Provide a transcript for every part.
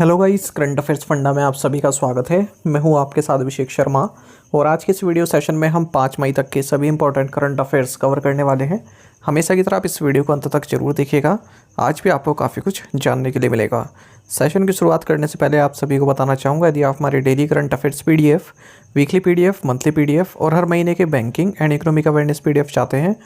Hello guys, current affairs funda में आप सभी का स्वागत है। मैं हूं आपके साथ अभिषेक शर्मा और आज के इस वीडियो सेशन में हम 5 मई तक के सभी इंपॉर्टेंट करंट अफेयर्स कवर करने वाले हैं। हमेशा की तरह आप इस वीडियो को अंत तक जरूर देखिएगा। आज भी आपको काफ़ी कुछ जानने के लिए मिलेगा। सेशन की शुरुआत करने से पहले आप सभी को बताना चाहूँगा, यदि आप हमारे daily current affairs PDF, weekly PDF, monthly PDF और हर महीने के banking and economic awareness PDF चाहते हैं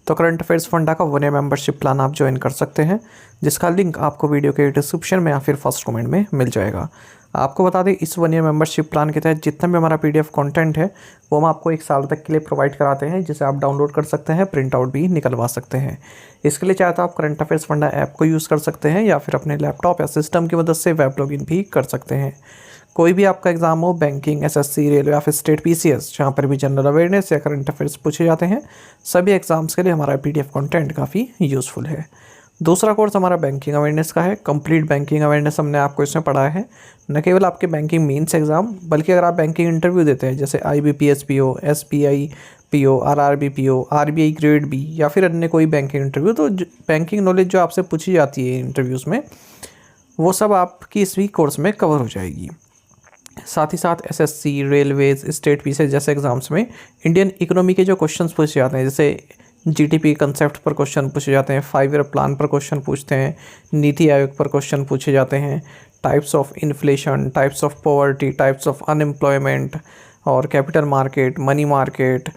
तो करंट अफेयर्स फंडा का 1 ईयर मेंबरशिप प्लान आप ज्वाइन कर सकते हैं, जिसका लिंक आपको वीडियो के डिस्क्रिप्शन में या फिर फर्स्ट कमेंट में मिल जाएगा। आपको बता दें, इस 1 ईयर मेंबरशिप प्लान के तहत जितना भी हमारा PDF कंटेंट है वो हम आपको 1 साल तक के लिए प्रोवाइड कराते हैं, जिसे आप डाउनलोड कर सकते हैं, प्रिंट आउट भी निकलवा सकते हैं। इसके लिए चाहे तो आप करंट अफेयर्स फंडा ऐप को यूज़ कर सकते हैं या फिर अपने लैपटॉप या सिस्टम की मदद से वेब लॉगिन भी कर सकते हैं। कोई भी आपका एग्जाम हो, बैंकिंग, SSC, रेलवे या फिर स्टेट PCS, जहाँ पर भी जनरल अवेयरनेस या करंट अफेयर्स पूछे जाते हैं, सभी एग्जाम्स के लिए हमारा PDF कंटेंट काफ़ी यूज़फुल है। दूसरा कोर्स हमारा बैंकिंग अवेयरनेस का है। कंप्लीट बैंकिंग अवेयरनेस हमने आपको इसमें पढ़ाया है। न केवल आपके बैंकिंग मीन्स एग्जाम, बल्कि अगर आप बैंकिंग इंटरव्यू देते हैं जैसे IBPS PO, SBI PO, RRB PO, RBI grade B या फिर अन्य कोई बैंकिंग इंटरव्यू, तो बैंकिंग नॉलेज जो आपसे पूछी जाती है इंटरव्यूज़ में, वो सब आपकी इस वीक कोर्स में कवर हो जाएगी। साथ ही साथ SSC, रेलवेज, स्टेट PCS जैसे एग्जाम्स में इंडियन इकोनॉमी के जो क्वेश्चंस पूछे जाते हैं, जैसे GDP कंसेप्ट पर क्वेश्चन पूछे जाते हैं, 5 ईयर प्लान पर क्वेश्चन पूछते हैं, नीति आयोग पर क्वेश्चन पूछे जाते हैं, types of inflation, types of poverty, types of unemployment और capital market, money market,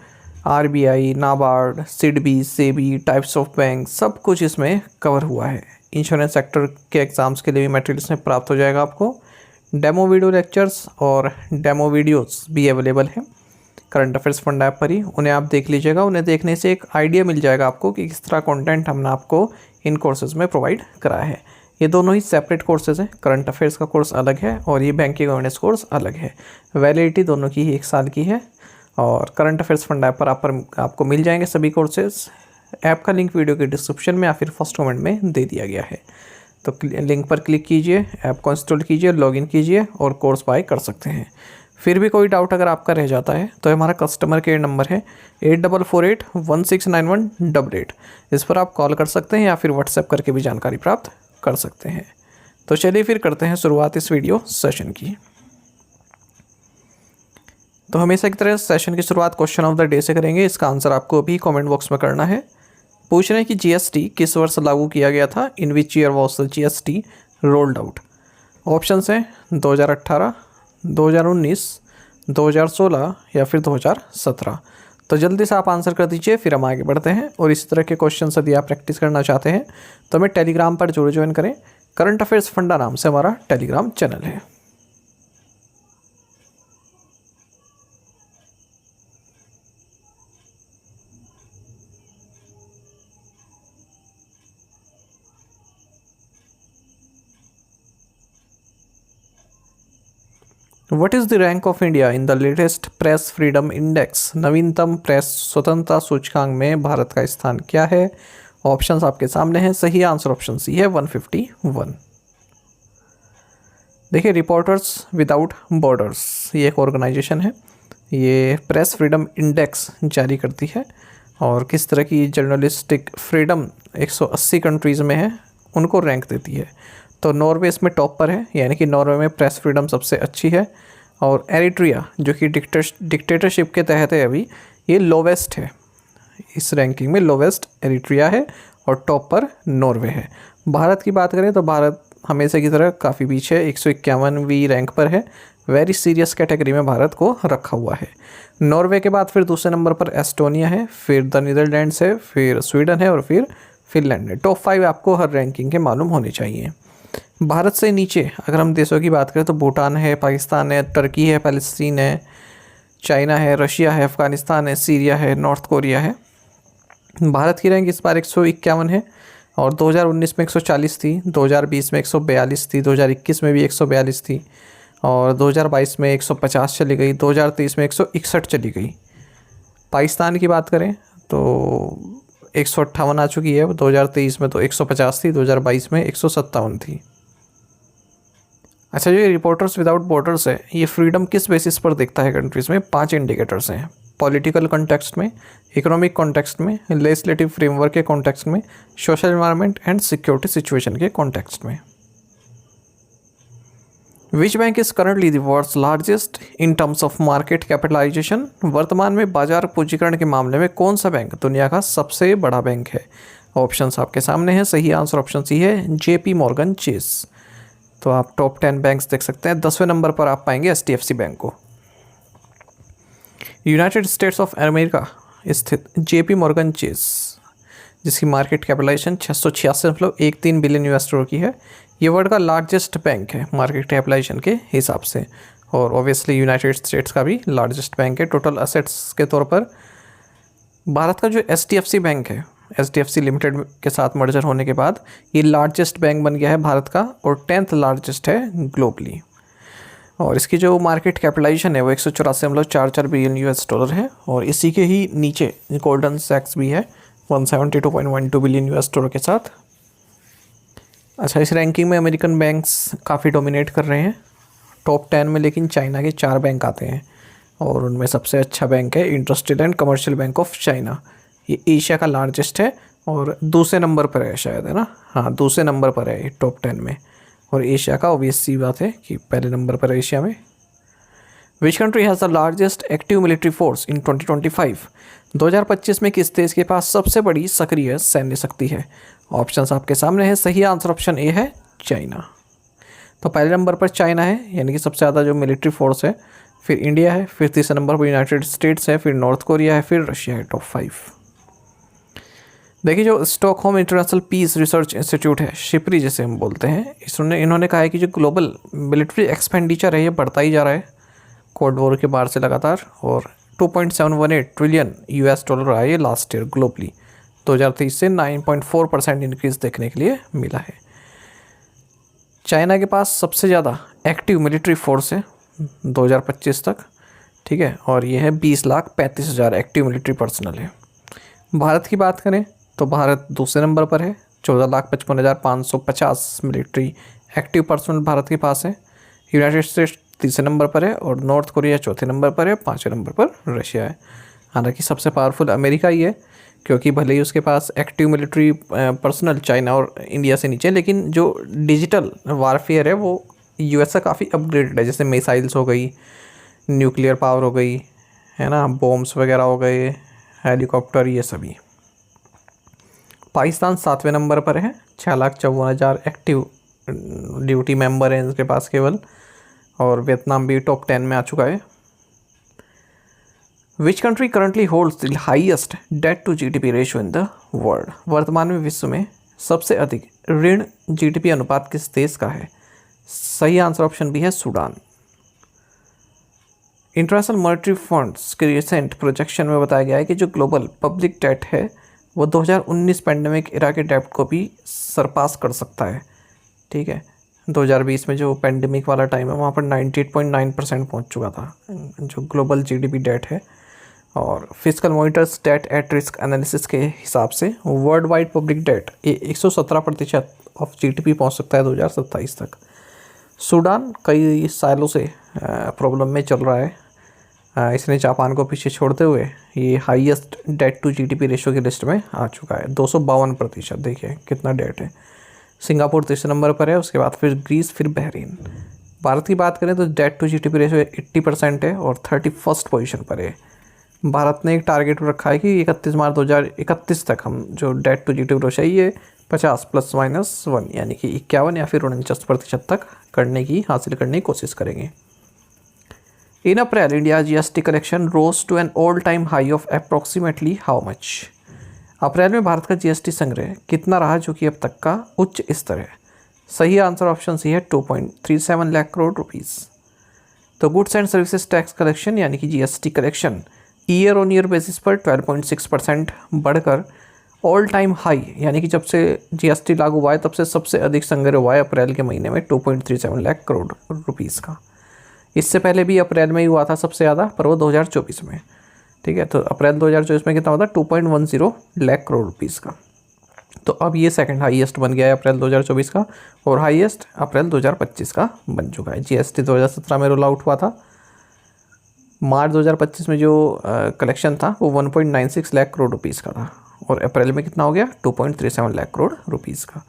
RBI, NABARD, SIDBI, SEBI, types of bank, सब कुछ इसमें कवर हुआ है। इंश्योरेंस सेक्टर के एग्ज़ाम्स के लिए भी मटेरियल इसमें प्राप्त हो जाएगा आपको। डेमो वीडियो लेक्चर्स और डेमो वीडियोस भी अवेलेबल हैं करंट अफेयर्स फंड ऐप पर ही। उन्हें आप देख लीजिएगा। उन्हें देखने से एक आइडिया मिल जाएगा आपको कि किस तरह कंटेंट हमने आपको इन कोर्सेज़ में प्रोवाइड कराया है। ये दोनों ही सेपरेट कोर्सेज़ हैं। करंट अफेयर्स का कोर्स अलग है और ये बैंकिंग अवेयरनेस कोर्स अलग है। वैलिडिटी दोनों की ही 1 साल की है और करंट अफेयर्स फंड ऐप पर आपको मिल जाएंगे सभी कोर्सेज़। ऐप का लिंक वीडियो के डिस्क्रिप्शन में या फिर फर्स्ट कमेंट में दे दिया गया है, तो लिंक पर क्लिक कीजिए, ऐप को इंस्टॉल कीजिए, लॉगिन कीजिए और कोर्स बाय कर सकते हैं। फिर भी कोई डाउट अगर आपका रह जाता है तो हमारा कस्टमर केयर नंबर है 8448169188। इस पर आप कॉल कर सकते हैं या फिर व्हाट्सएप करके भी जानकारी प्राप्त कर सकते हैं। तो चलिए फिर करते हैं शुरुआत इस वीडियो सेशन की। तो हमेशा की तरह सेशन की शुरुआत क्वेश्चन ऑफ द डे से करेंगे। इसका आंसर आपको अभी कमेंट बॉक्स में करना है। पूछ रहे हैं कि GST किस वर्ष लागू किया गया था। In which year was the GST rolled out. Options हैं 2018, 2019, 2016 या फिर 2017। तो जल्दी से आप आंसर कर दीजिए, फिर हम आगे बढ़ते हैं। और इस तरह के क्वेश्चन यदि आप प्रैक्टिस करना चाहते हैं तो हमें टेलीग्राम पर जरूर ज्वाइन करें। करंट अफेयर्स फंडा नाम से हमारा टेलीग्राम चैनल है। What is the rank of India in the latest Press Freedom Index? नवीनतम प्रेस स्वतंत्रता सूचकांक में भारत का स्थान क्या है? ऑप्शंस आपके सामने हैं। सही आंसर ऑप्शन सी है 151। देखिए, रिपोर्टर्स विदाउट बॉर्डर्स ये एक ऑर्गेनाइजेशन है। ये प्रेस फ्रीडम इंडेक्स जारी करती है और किस तरह की जर्नलिस्टिक फ्रीडम 180 कंट्रीज़ में है उनको रैंक देती है। तो नॉर्वे इसमें टॉप पर है, यानी कि नॉर्वे में प्रेस फ्रीडम सबसे अच्छी है। और एरिट्रिया जो कि डिक्टेटरशिप के तहत है अभी, ये लोवेस्ट है। इस रैंकिंग में लोवेस्ट एरिट्रिया है और टॉप पर नॉर्वे है। भारत की बात करें तो भारत हमेशा की तरह काफ़ी पीछे 151वीं रैंक पर है। वेरी सीरियस कैटेगरी में भारत को रखा हुआ है। नॉर्वे के बाद फिर दूसरे नंबर पर एस्टोनिया है, फिर द नीदरलैंड्स है, फिर स्वीडन है और फिर फिनलैंड है। टॉप 5 आपको हर रैंकिंग के मालूम होने चाहिए। भारत से नीचे अगर हम देशों की बात करें तो भूटान है, पाकिस्तान है, टर्की है, पैलेस्टीन है, चाइना है, रशिया है, अफ़गानिस्तान है, सीरिया है, नॉर्थ कोरिया है। भारत की रैंक इस बार 151 है और 2019 में 140 थी, 2020 में 142 थी, 2021 में भी 142 थी और 2022 में 150 चली गई, 2023 में 161 चली गई। पाकिस्तान की बात करें तो 158 आ चुकी है। 2023 में तो 150 थी, 2022 में 157 थी। अच्छा, जो ये रिपोर्टर्स विदाउट बॉर्डर्स है, ये फ्रीडम किस बेसिस पर देखता है कंट्रीज़ में? 5 इंडिकेटर्स हैं। पॉलिटिकल कॉन्टेक्स्ट में, इकोनॉमिक कॉन्टेक्स्ट में, लेजिस्लेटिव फ्रेमवर्क के कॉन्टेक्स्ट में, social environment and security situation के कॉन्टेक्स्ट में। Which bank is currently the world's largest in terms of market capitalisation? वर्तमान में बाजार पूंजीकरण के मामले में कौन सा बैंक दुनिया का सबसे बड़ा बैंक है? ऑप्शंस आपके सामने हैं। सही आंसर ऑप्शन सी है, जेपी मॉर्गन चेस। तो आप टॉप 10 बैंक्स देख सकते हैं। 10वें नंबर पर आप पाएंगे एचडीएफसी बैंक को। यूनाइटेड स्टेट्स ऑफ अमेरिका स्थित जेपी मॉर्गन चेस, जिसकी market capitalisation 686.13 billion US dollar की है, ये वर्ल्ड का लार्जेस्ट बैंक है मार्केट कैपिटलाइजेशन के हिसाब से। और ऑब्वियसली यूनाइटेड स्टेट्स का भी लार्जेस्ट बैंक है टोटल असेट्स के तौर पर। भारत का जो एचडीएफसी बैंक है, एचडीएफसी लिमिटेड के साथ मर्जर होने के बाद ये लार्जेस्ट बैंक बन गया है भारत का और 10th लार्जेस्ट है ग्लोबली। और इसकी जो मार्केट कैपिटलाइजेशन है वो 184.44 बिलियन यूएस डॉलर है। और इसी के ही नीचे गोल्डन सैक्स भी है 172.12 बिलियन यूएस डॉलर के साथ। अच्छा, इस रैंकिंग में अमेरिकन बैंक्स काफ़ी डोमिनेट कर रहे हैं टॉप 10 में, लेकिन चाइना के 4 बैंक आते हैं और उनमें सबसे अच्छा बैंक है industrial and commercial bank of China. ये एशिया का लार्जेस्ट है और दूसरे नंबर पर है शायद, है ना? हाँ, दूसरे नंबर पर है टॉप 10 में। और एशिया का ऑब्वियस सी बात है कि पहले नंबर पर है एशिया में। Which country has the largest active military force in 2025? 2025 में किस देश के पास सबसे बड़ी सक्रिय सैन्य शक्ति है? ऑप्शंस आपके सामने है। सही आंसर ऑप्शन ए है, चाइना। तो पहले नंबर पर चाइना है, यानी कि सबसे ज़्यादा जो मिलिट्री फोर्स है। फिर इंडिया है, फिर तीसरे नंबर पर यूनाइटेड स्टेट्स है, फिर नॉर्थ कोरिया है, फिर रशिया है टॉप 5। देखिए, जो Stockholm International Peace Research Institute है, शिप्री जिसे हम बोलते हैं, इन्होंने कहा है कि जो ग्लोबल मिलिट्री एक्सपेंडिचर है ये बढ़ता ही जा रहा है कोल्ड वॉर के बाद से लगातार। और 2.718 ट्रिलियन यूएस डॉलर रहा है ये लास्ट ईयर ग्लोबली। 2023 से 9.4% इंक्रीज देखने के लिए मिला है। चाइना के पास सबसे ज़्यादा एक्टिव मिलिट्री फोर्स है 2025 तक, ठीक है, और ये है 20,35,000 एक्टिव मिलिट्री पर्सनल है। भारत की बात करें तो भारत दूसरे नंबर पर है, 14,55,550 मिलिट्री एक्टिव पर्सनल भारत के पास है। यूनाइटेड स्टेट्स तीसरे नंबर पर है और नॉर्थ कोरिया चौथे नंबर पर है, 5वें नंबर पर रशिया है। हालांकि सबसे पावरफुल अमेरिका ही है, क्योंकि भले ही उसके पास एक्टिव मिलिट्री पर्सनल चाइना और इंडिया से नीचे, लेकिन जो डिजिटल वारफेयर है वो यूएस से काफ़ी अपग्रेडेड है। जैसे मिसाइल्स हो गई, न्यूक्लियर पावर हो गई, है ना, बॉम्ब्स वगैरह हो गए, हेलीकॉप्टर, ये सभी। पाकिस्तान 7वें नंबर पर है, 6,54,000 एक्टिव ड्यूटी मेंबर हैं इसके पास केवल। और वियतनाम भी टॉप 10 में आ चुका है। Which country currently holds the highest debt to GDP ratio in the world? वर्तमान में विश्व में सबसे अधिक ऋण जीडीपी अनुपात किस देश का है? सही आंसर ऑप्शन बी है, सूडान। इंटरनेशनल मॉनेटरी फंड्स के रिसेंट प्रोजेक्शन में बताया गया है कि जो ग्लोबल पब्लिक डेट है वो 2019 पैंडेमिक एरा के डेट को भी सरपास कर सकता है, ठीक है। 2020 में जो पैंडेमिक वाला टाइम है वहाँ पर 98.9% पहुँच चुका था जो ग्लोबल जीडीपी डेट है। और fiscal monitors debt at risk analysis के हिसाब से worldwide public debt 117% of GDP पहुँच सकता है 2027 तक। सूडान कई सालों से प्रॉब्लम में चल रहा है। इसने जापान को पीछे छोड़ते हुए ये highest debt to GDP ratio की लिस्ट में आ चुका है, 252%। देखिए कितना डेट है। सिंगापुर तीसरे नंबर पर है, उसके बाद फिर ग्रीस, फिर बहरीन। भारत की बात करें तो डेट टू जीडीपी रेशो 80% है और 31st पोजीशन पर है। भारत ने एक टारगेट रखा है कि 31 मार्च 2031 तक हम जो डेट टू जीडीपी रेशो है ये 50 ± 1 यानी कि 51 या फिर 49% तक हासिल करने की कोशिश करेंगे। In April India GST collection rose to an all time high of approximately how much? अप्रैल में भारत का जीएसटी संग्रह कितना रहा, जो कि अब तक का उच्च स्तर है? सही आंसर ऑप्शन सी है, 2.37 लाख करोड़ रुपीस। तो goods and services tax collection यानी कि GST collection year on year basis पर 12.6% बढ़कर ऑल टाइम हाई यानी कि जब से जीएसटी लागू हुआ है तब से सबसे अधिक संग्रह हुआ है अप्रैल के महीने में 2.37 लाख करोड़ रुपीस का। इससे पहले भी अप्रैल में ही हुआ था सबसे ज़्यादा, पर वो 2024 में, ठीक है। तो अप्रैल 2024 में कितना हुआ था, 2.10 लाख करोड़ रुपीस का। तो अब ये सेकंड हाईएस्ट बन गया है अप्रैल 2024 का, और हाईएस्ट अप्रैल 2025 का बन चुका है। जीएसटी 2017 में रोल आउट हुआ था। मार्च 2025 में जो कलेक्शन था वो 1.96 लाख करोड़ रुपीस का था, और अप्रैल में कितना हो गया, 2.37 लाख करोड़ रुपीस का।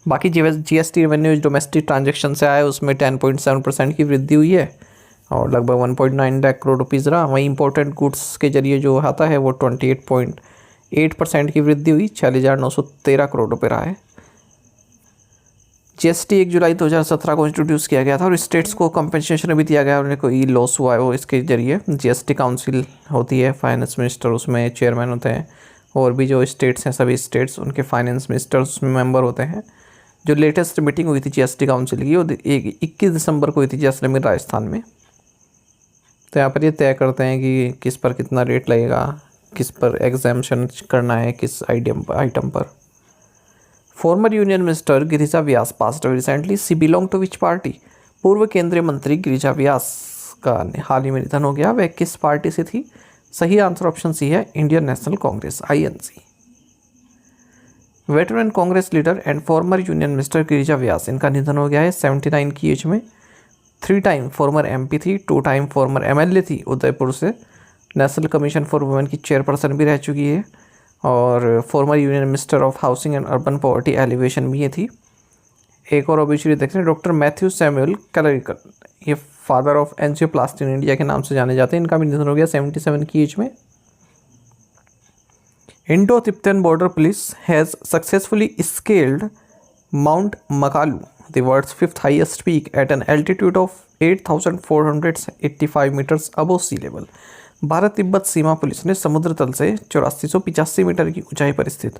बाकी जीएसटी रेवेन्यू डोमेस्टिक ट्रांजैक्शन से आया उसमें 10.7% की वृद्धि हुई है और लगभग 1.9 लाख करोड़ रुपीज़ रहा। वहीं इंपोर्टेड गुड्स के जरिए जो आता है वो 28.8% की वृद्धि हुई, 46,913 करोड़ रुपये रहा है। जीएसटी 1 जुलाई 2017 को इंट्रोड्यूस किया गया था और स्टेट्स को कंपनसेशन भी दिया गया। उन्हें कोई लॉस हुआ है वो इसके जरिए जीएसटी काउंसिल होती है, फाइनेंस मिनिस्टर उसमें चेयरमैन होते हैं और भी जो स्टेट्स हैं सभी स्टेट्स उनके फाइनेंस मिनिस्टर्स उसमें मेंबर होते हैं। जो लेटेस्ट मीटिंग हुई थी जीएसटी काउंसिल की वो 21 दिसंबर को हुई थी जैसलमेर राजस्थान में। तो यहाँ पर ये तय करते हैं कि किस पर कितना रेट लगेगा, किस पर एग्जाम्पशन करना है, किस आइटम पर। Former union minister Girija Vyas passed away recently, she belong to which party? पूर्व केंद्रीय मंत्री गिरिजा व्यास का हाल ही में निधन हो गया। वह किस पार्टी से थी? सही आंसर ऑप्शन सी है, Indian National Congress INC। Veteran Congress leader and former union minister Girija Vyas, इनका निधन हो गया है 79 की एज में। 3 टाइम फॉर्मर MP थी, 2 टाइम फॉर्मर MLA थी उदयपुर से। नेशनल कमीशन फॉर वुमेन की चेयरपर्सन भी रह चुकी है और farmer union minister of housing and urban poverty alleviation भी ये थी। एक और ऑब्वियसली देखते हैं डॉक्टर मैथ्यू सैमुअल कैलरिकल, ये father of angioplasty in India के नाम से जाने जाते हैं। इनका भी निधन हो गया 77 की एज में। Indo Tibetan border police has successfully scaled mount Makalu, the world's 5th highest peak, at an altitude of 8,485 meters above sea level। Bharat Tibet सीमा पुलिस ने समुद्र तल से 8485 मीटर की ऊंचाई पर स्थित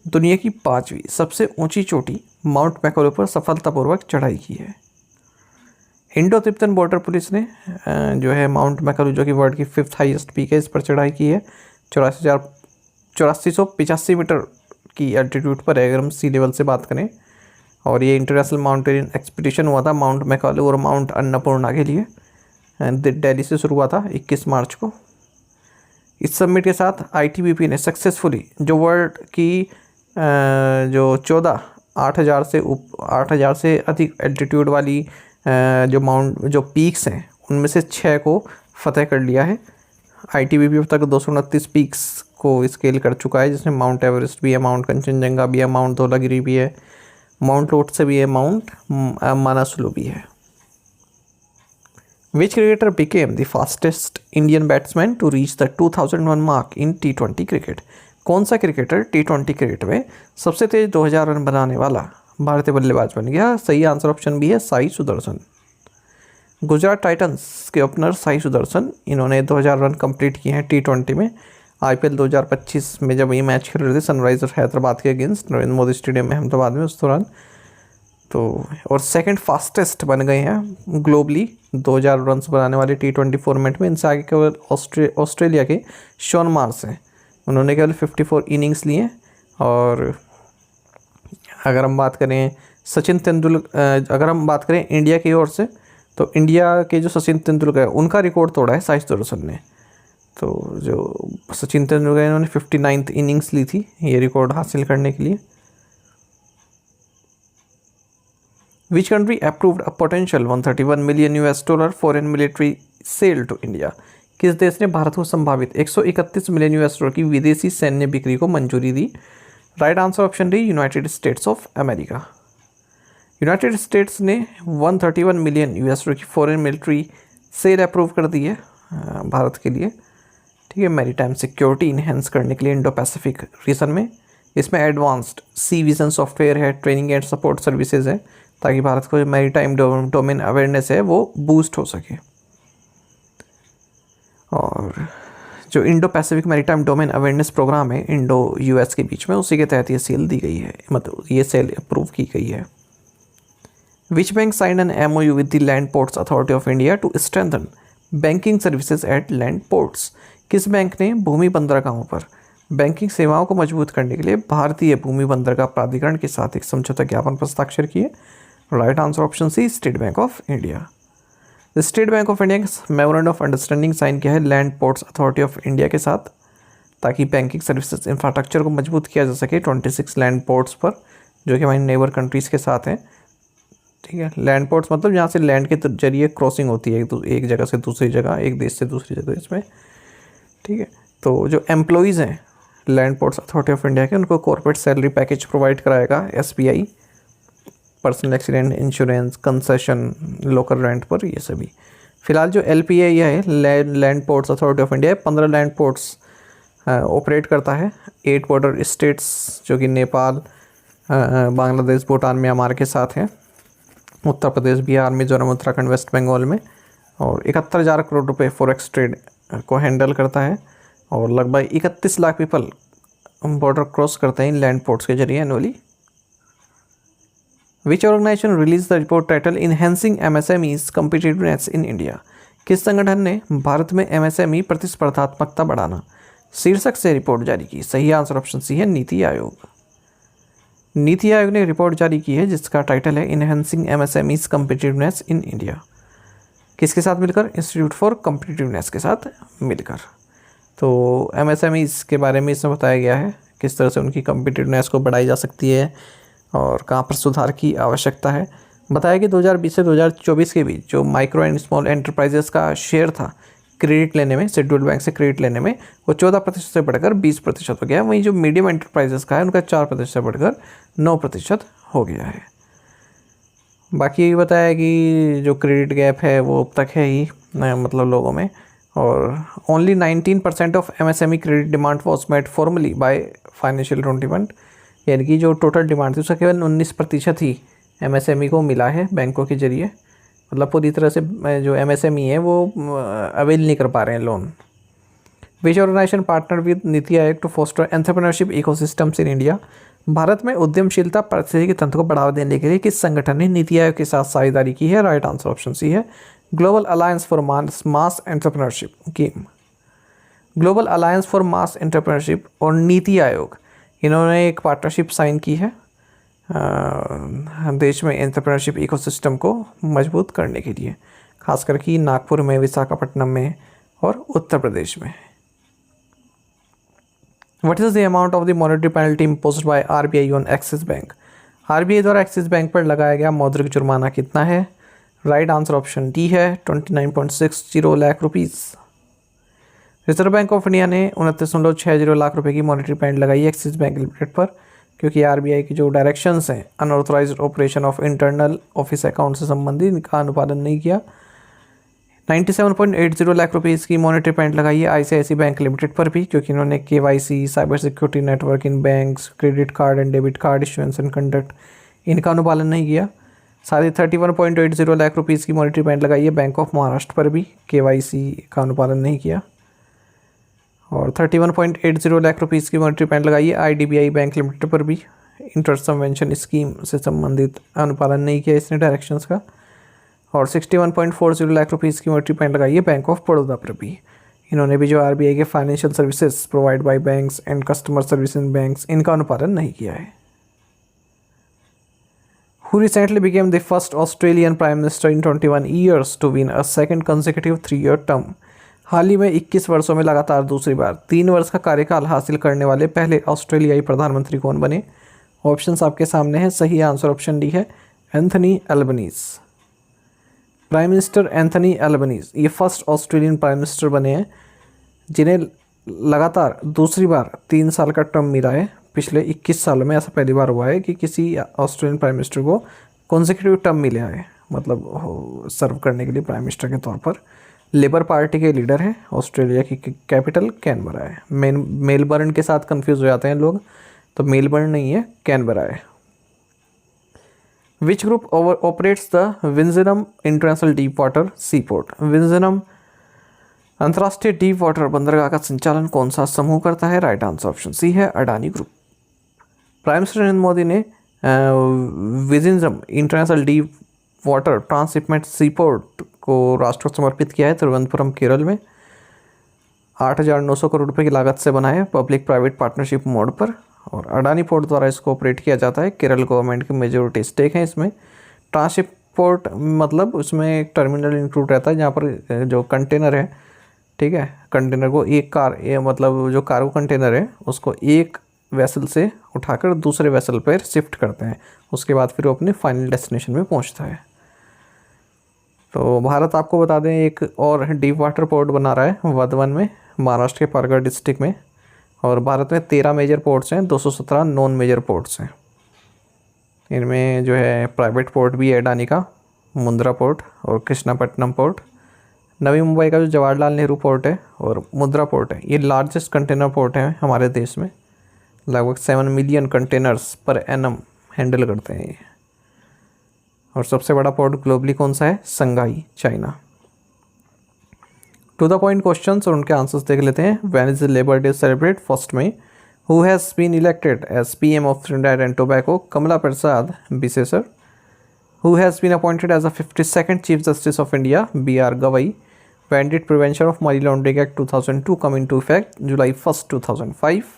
दुनिया की 5वीं सबसे ऊंची चोटी माउंट मैकालू पर सफलतापूर्वक चढ़ाई की है। इंडो तिब्बतन बॉर्डर पुलिस ने जो है माउंट मैकालू जो कि वर्ल्ड की 5th हाईएस्ट पीक है, इस पर चढ़ाई की है। 8485 मीटर की एल्टीट्यूड पर है अगर हम सी लेवल से बात करें। और ये इंटरनेशनल माउंटेन एक्सपीडिशन हुआ था माउंट मैकालू और माउंट अन्नपूर्णा के लिए, दिल्ली से शुरू हुआ था 21 मार्च को। इस समिट के साथ ITBP ने सक्सेसफुली जो वर्ल्ड की जो 8,000 से अधिक एल्टीट्यूड वाली जो पीक्स हैं उनमें से 6 को फतेह कर लिया है। ITBP अब तक 229 पीक्स को स्केल कर चुका है, जिसमें माउंट एवरेस्ट भी है, माउंट कंचनजंगा भी है, माउंट धौलागिरी भी है, माउंट लोटसे भी है, माउंट मानासुलु भी है। Which cricketer became the fastest Indian batsman to reach the 2001 mark in T20 cricket? कौन सा क्रिकेटर T20 क्रिकेट में सबसे तेज 2000 रन बनाने वाला भारतीय बल्लेबाज बन गया? सही आंसर ऑप्शन भी है साई सुदर्शन। गुजरात टाइटंस के ओपनर साई सुदर्शन, इन्होंने 2000 रन कंप्लीट किए हैं T20 में। IPL 2025 में जब ये मैच खेल रहे थे सनराइजर्स हैदराबाद के अगेंस्ट नरेंद्र मोदी स्टेडियम में अहमदाबाद में उस दौरान, तो और सेकंड फास्टेस्ट बन गए हैं ग्लोबली 2000 रन्स बनाने वाले T20 फॉर्मेट में। इनसे आगे केवल ऑस्ट्रेलिया के शॉन मार्श हैं, उन्होंने केवल 54 इनिंग्स लिए। और अगर हम बात करें अगर हम बात करें इंडिया की ओर से, तो इंडिया के जो सचिन तेंदुलकर है उनका रिकॉर्ड तोड़ा है साई सुदर्शन ने। तो जो सचिन तेंदुलकर इन्होंने 59th इनिंग्स ली थी ये रिकॉर्ड हासिल करने के लिए। Which country approved a potential $131 million foreign military sale to India? किस देश ने भारत को संभावित 131 मिलियन $1 की विदेशी सैन्य बिक्री को मंजूरी दी? Right answer option D, United States of America. United States ने 131 मिलियन $1 की फॉरेन मिलिट्री सेल अप्रूव कर दी है भारत के लिए, ठीक है, मैरीटाइम सिक्योरिटी इन्हेंस करने के लिए इंडो पैसिफिक रीजन में। इसमें एडवांस्ड सी विजन सॉफ्टवेयर है, ट्रेनिंग एंड सपोर्ट सर्विसेज है, ताकि भारत को मैरीटाइम डोमेन अवेयरनेस है वो बूस्ट हो सके। और जो Indo Pacific maritime domain awareness programme है इंडो US के बीच में, उसी के तहत ये सेल दी गई है, मतलब ये सेल अप्रूव की गई है। Which bank signed an MOU with the Land Ports Authority of India to strengthen banking services at land ports? किस बैंक ने भूमि बंदरगाहों पर बैंकिंग सेवाओं को मजबूत करने के लिए भारतीय भूमि बंदरगाह प्राधिकरण के साथ एक समझौता ज्ञापन पर हस्ताक्षर किए? Right answer option C, State Bank of India. State Bank of India के मेमोरेंडम ऑफ अंडरस्टैंडिंग साइन किया है Land Ports Authority of India के साथ, ताकि बैंकिंग सर्विसेज इंफ्रास्ट्रक्चर को मजबूत किया जा सके 26 लैंड पोर्ट्स पर, जो कि हमारी नेबर कंट्रीज़ के साथ हैं, ठीक है। लैंड पोर्ट्स मतलब जहाँ से लैंड के जरिए क्रॉसिंग होती है एक जगह से दूसरी जगह, एक देश से दूसरी जगह इसमें, ठीक है। तो जो एम्प्लॉयज़ हैं land Ports Authority of India के, उनको कॉर्पोरेट सैलरी पैकेज प्रोवाइड कराएगा SBI, personal accident insurance, concession, local rent पर, ये सभी। फिलहाल जो LPA है, Land Ports Authority of India है, 15 लैंड पोर्ट्स ऑपरेट करता है। 8 बॉर्डर स्टेट्स जो कि नेपाल, बांग्लादेश, भूटान, म्यांमार के साथ हैं, उत्तर प्रदेश, बिहार, मिजोरम, उत्तराखंड, वेस्ट बंगाल में, और 71,000 करोड़ रुपए फॉरेक्स ट्रेड को हैंडल करता है, और लगभग 31 लाख पीपल बॉर्डर क्रॉस करते हैं इन लैंड पोर्ट्स के जरिए annually. Which organisation release the report title enhancing MSME's competitiveness in India? किस संगठन ने भारत में MSME प्रतिस्पर्धात्मकता बढ़ाना शीर्षक से रिपोर्ट जारी की? सही आंसर ऑप्शन सी है, नीति आयोग। नीति आयोग ने रिपोर्ट जारी की है जिसका टाइटल है enhancing MSME's competitiveness in India. किसके साथ मिलकर? इंस्टीट्यूट फॉर कम्पिटिटिवनेस के साथ मिलकर। तो MSMEs के बारे में इसमें बताया गया है किस तरह से उनकी कम्पिटिटिवनेस को बढ़ाई जा सकती है और कहाँ पर सुधार की आवश्यकता है। बताया कि 2020 से 2024 के बीच जो माइक्रो एंड स्मॉल एंटरप्राइजेस का शेयर था क्रेडिट लेने में, शेड्यूल्ड बैंक से क्रेडिट लेने में, वो 14% से बढ़कर 20% हो गया। वहीं जो मीडियम एंटरप्राइजेस का है उनका 4% से बढ़कर 9% हो गया है। बाकी ये बताया कि जो क्रेडिट गैप है वो अब तक है ही मतलब लोगों में, और only 19% of MSME credit demand was met formally by financial 21, यानी कि जो टोटल डिमांड थी उसका केवल 19% ही MSME को मिला है बैंकों के जरिए। मतलब पूरी तरह से जो MSME है वो अवेल नहीं कर पा रहे हैं loan. Which organisation partner with NITI Aayog to foster entrepreneurship ecosystems in India? Bharat में उद्यमशीलता पारिस्थितिकी तंत्र को बढ़ावा देने के लिए किस संगठन ने नीति आयोग के साथ साझेदारी की है? राइट आंसर ऑप्शन सी है, global alliance for mass entrepreneurship game. Global alliance for mass entrepreneurship और नीति आयोग, इन्होंने एक पार्टनरशिप साइन की है देश में एंटरप्रेन्योरशिप इकोसिस्टम को मजबूत करने के लिए, खास करके नागपुर में, विशाखापट्टनम में और उत्तर प्रदेश में। What is the amount of the monetary penalty imposed by RBI on Axis Bank? RBI द्वारा एक्सिस बैंक पर लगाया गया मौद्रिक जुर्माना कितना है? राइट आंसर ऑप्शन डी है, 29.60 lakh rupees. Reserve bank of India ने 29.60 लाख रुपए की मॉनेटरी पेनल्टी लगाई है एक्सिस बैंक लिमिटेड पर, क्योंकि RBI की जो डायरेक्शंस हैं unauthorised operation of internal office account से संबंधित, इनका अनुपालन नहीं किया। 97.80 लाख रुपीज़ की मॉनेटरी पेनल्टी लगाई है ICICI बैंक लिमिटेड पर भी, क्योंकि इन्होंने KYC, cyber security network in banks, credit card and debit card issuance and conduct, इनका अनुपालन नहीं किया। साथ ही 31.80 लाख रुपीज़ की मॉनेटरी पेनल्टी लगाई है बैंक ऑफ महाराष्ट्र पर भी, KYC का अनुपालन नहीं किया। और 31.80 लाख रुपीज़ की मॉनेटरी पेनल्टी लगाई है IDBI बैंक लिमिटेड पर भी, इंटरेस्ट सबवेंशन स्कीम से संबंधित अनुपालन नहीं किया इसने डायरेक्शंस का। और 61.40 लाख रुपीज़ की मॉनेटरी पेनल्टी लगाई है बैंक ऑफ बड़ौदा पर भी, इन्होंने भी जो RBI के financial services provide by banks and customer service in banks, इनका अनुपालन नहीं किया है। Who recently became the first Australian Prime Minister in 21 years to win a second consecutive 3-year term? हाल ही में 21 वर्षों में लगातार दूसरी बार 3 वर्ष का कार्यकाल हासिल करने वाले पहले ऑस्ट्रेलियाई प्रधानमंत्री कौन बने? ऑप्शंस आपके सामने हैं। सही आंसर ऑप्शन डी है, Anthony Albanese. Prime minister Anthony Albanese ये फर्स्ट ऑस्ट्रेलियन प्राइम मिनिस्टर बने हैं जिन्हें लगातार दूसरी बार 3 साल का टर्म मिला है। पिछले 21 सालों में ऐसा पहली बार हुआ है कि किसी ऑस्ट्रेलियन प्राइम मिनिस्टर को कॉन्सेक्यूटिव टर्म मिला है, मतलब सर्व करने के लिए प्राइम मिनिस्टर के तौर पर। लेबर पार्टी के लीडर हैं, ऑस्ट्रेलिया की कैपिटल कैनबरा है। मेलबर्न के साथ कंफ्यूज हो जाते हैं लोग, तो मेलबर्न नहीं है, कैनबरा है। Which group operates the Vizhinjam international deep water sea port? Vizhinjam अंतर्राष्ट्रीय डीप वाटर बंदरगाह का संचालन कौन सा समूह करता है? राइट आंसर ऑप्शन सी है, Adani group. Prime minister Narendra Modi ने विंजनम इंटरनेशनल डीप वाटर ट्रांसशिपमेंट सी पोर्ट को राष्ट्र को समर्पित किया है तिरुवनंतपुरम, केरल में। 8,900 करोड़ रुपए की लागत से बना है पब्लिक प्राइवेट पार्टनरशिप मोड पर, और अडानी पोर्ट द्वारा इसको ऑपरेट किया जाता है। केरल गवर्नमेंट की मेजोरिटी स्टेक है इसमें। ट्रांसशिप पोर्ट मतलब उसमें एक टर्मिनल इंक्लूड रहता है जहाँ पर जो कंटेनर है, ठीक है, कंटेनर को एक मतलब जो कार्गो कंटेनर है उसको एक वेसल से उठाकर दूसरे वेसल पर शिफ्ट करते हैं, उसके बाद फिर वो अपने फाइनल डेस्टिनेशन में पहुंचता है। तो भारत, आपको बता दें, एक और डीप वाटर पोर्ट बना रहा है वर्धमान में, महाराष्ट्र के पालघर डिस्ट्रिक्ट में। और भारत में 13 मेजर पोर्ट्स हैं, 217 नॉन मेजर पोर्ट्स हैं। इनमें जो है प्राइवेट पोर्ट भी है अडानी का, मुंद्रा पोर्ट और कृष्णापट्टनम पोर्ट। नवी मुंबई का जो जवाहरलाल नेहरू पोर्ट है और मुंद्रा पोर्ट है, ये लार्जेस्ट कंटेनर पोर्ट है हमारे देश में। लगभग 7 million containers per annum handle करते हैं ये। और सबसे बड़ा पोर्ट ग्लोबली कौन सा है? Shanghai, China. To the point questions और उनके आंसर्स देख लेते हैं। When is labour day celebrate? 1 मई। Who has been elected as PM of Trinidad and Tobago? Kamla Persad Bissessar. Who has been appointed as the 52nd Chief Justice of India? B.R. Gavai. When did Prevention of Money Laundering Act 2002 come into effect? July 1st, 2005.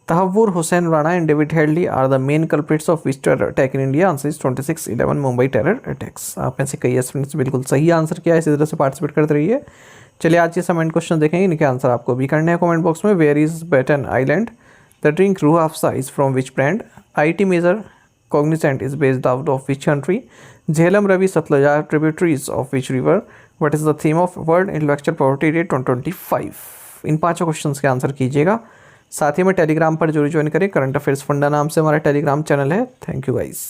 Tahavvur Hossain Rana and David Headley are the main culprits of which terror attack in India? Answer is 26/11 Mumbai terror attacks. आप में से कई students बिल्कुल सही answer किया है, इसी तरह से पार्टिसिपेट करते रहिए। चलिए आज के समेंट क्वेश्चन देखेंगे, इनके आंसर आपको भी करने हैं कमेंट बॉक्स में। Where is Batan island? The drink Rooh Afza is from which brand? IT major Cognizant is based out of which country? Jhelum, Ravi, Satluj are tributaries of which river? What is the theme of World Intellectual Property Day 2025? In 5 questions के answer कीजिएगा। साथ ही में Telegram पर जरूर join करें। Current affairs funda नाम से हमारा टेलीग्राम चैनल है। Thank you guys.